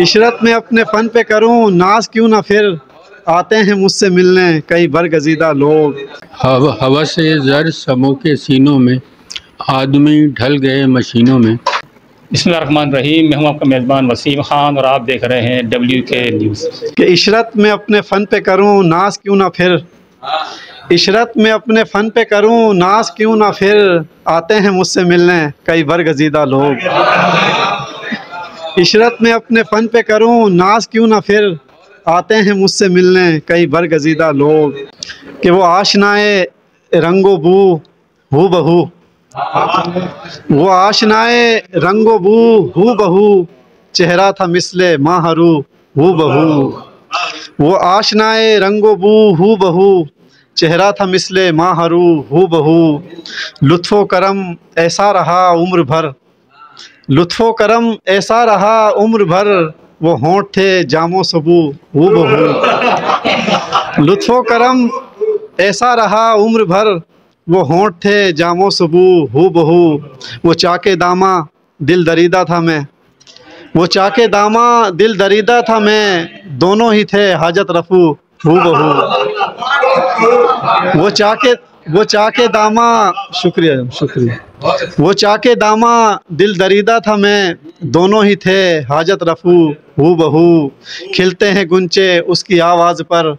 इशरत में अपने फ़न पे करूं नाज क्यों ना, फिर आते हैं मुझसे मिलने कई बरगज़ीदा लोग। हवा से ज़र समो के सीनों में, आदमी ढल गए मशीनों में। बिस्मिल्लाहिर्रहमानिर्रहीम। मैं हूं आपका मेज़बान वसीम ख़ान और आप देख रहे हैं WK न्यूज़। कि इशरत में अपने फ़न पे करूं नाज क्यों ना, फिर इशरत में अपने फ़न पे करूं नाज क्यों ना, फिर आते हैं मुझसे मिलने कई बरगज़ीदा लोग। इशरत में अपने फ़न पे करूं नाज क्यों ना, फिर आते हैं मुझसे मिलने कई बरगज़ीदा लोग। कि वो आशनाए रंगो बू हू बहू, वो आशनाए रंगो बू हू बहू, चेहरा था मिसले माहरू हू बहू। वो आशनाए रंगो बू हू बहू, चेहरा था मिसले माहरू हू बहू। लुत्फ़ो करम ऐसा रहा उम्र भर, लुत्फ़ो करम ऐसा रहा उम्र भर, वो होंठ थे जामो सबू हू बहू। लुत्फ़ो करम ऐसा रहा उम्र भर, वो होंठ थे जामो सबू हू बहू। वो चाके दामा दिल दरीदा था मैं, वो चाके दामा दिल दरीदा था मैं, दोनों ही थे हाजत रफू हू बहू। वो चाके दामा, शुक्रिया शुक्रिया। वो चाके दामा दिल दरीदा था मैं, दोनों ही थे हाजत रफू हू बहू। खिलते हैं गुंचे उसकी आवाज़ पर,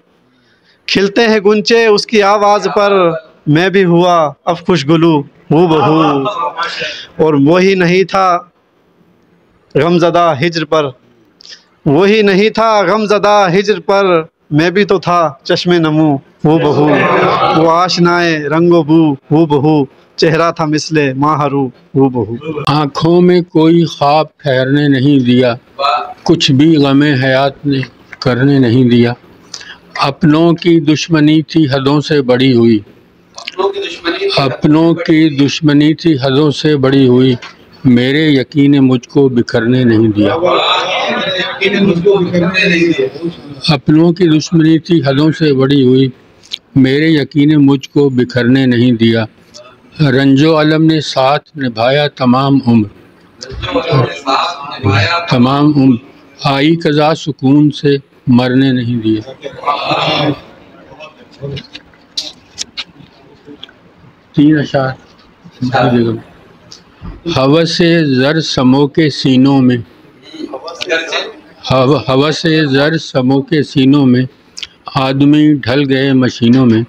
खिलते हैं गुंचे उसकी आवाज़ पर, मैं भी हुआ अब खुशगुलू हू बहू। और वही नहीं था गमज़दा हिज्र पर, वही नहीं था गमज़दा हिज्र पर, मैं भी तो था चश्मे नमू हू बहू। वो आशनाए रंगो बू हू बहू, चेहरा था मिसले माहरू हू बहू। आँखों में कोई ख्वाब ठहरने नहीं दिया, कुछ भी गमे हयात ने करने नहीं दिया। अपनों की दुश्मनी थी हदों से बड़ी हुई, अपनों की दुश्मनी थी हदों से बड़ी हुई, मेरे यकीन मुझको बिखरने नहीं दिया। अपनों की दुश्मनी थी हदों से बड़ी हुई, मेरे यकीन मुझको बिखरने नहीं दिया। रंजो अलम ने साथ निभाया तमाम उम्र, तमाम उम्र, आई कज़ा सुकून से मरने नहीं दिया। 3 अशार। हवा से ज़र समो के सीनों में, हवा से ज़र समो के सीनों में, आदमी ढल गए मशीनों में।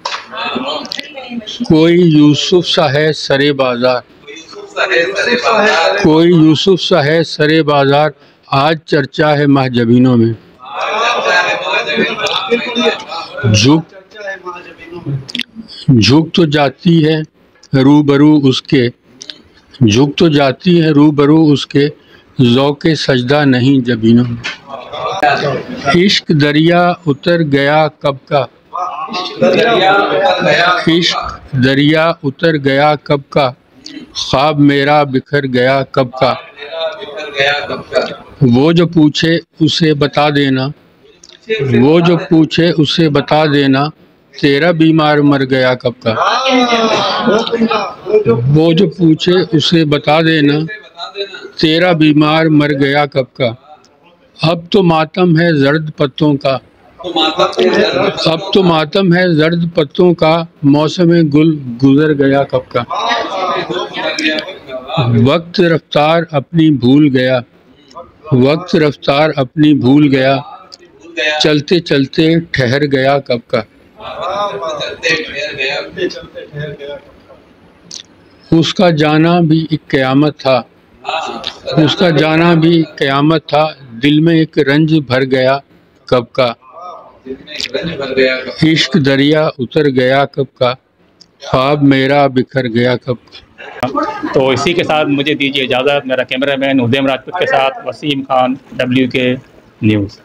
कोई यूसुफ सा है सरे बाज़ार, कोई यूसुफ सा है सरे बाज़ार, आज चर्चा है महजबीनों में। झुक तो जाती है रूबरू उसके, झुक तो जाती है रूबरू उसके, ज़ौक़े सजदा नहीं जबीनों में। इश्क दरिया उतर गया कब का, इश्क दरिया उतर गया कब का, ख्वाब मेरा बिखर गया कब का। वो जो पूछे उसे बता देना, वो जो पूछे उसे बता देना, तेरा बीमार मर गया कब का। वो जो पूछे उसे बता देना, तेरा बीमार मर गया कब का। अब तो मातम है जर्द पत्तों का, अब तो मातम है जर्द पत्तों का, मौसम गुल गुजर गया कब का। वक्त रफ्तार अपनी भूल गया, वक्त रफ्तार अपनी भूल गया, चलते चलते ठहर गया कब का। उसका जाना भी एक क़यामत था, उसका जाना भी क़यामत था, दिल में एक रंज भर गया कब का। इश्क दरिया उतर गया कब का, ख्वाब मेरा बिखर गया कब का। तो इसी के साथ मुझे दीजिए इजाज़त। मेरा कैमरामैन उदयम राजपूत के साथ वसीम खान, WK न्यूज़।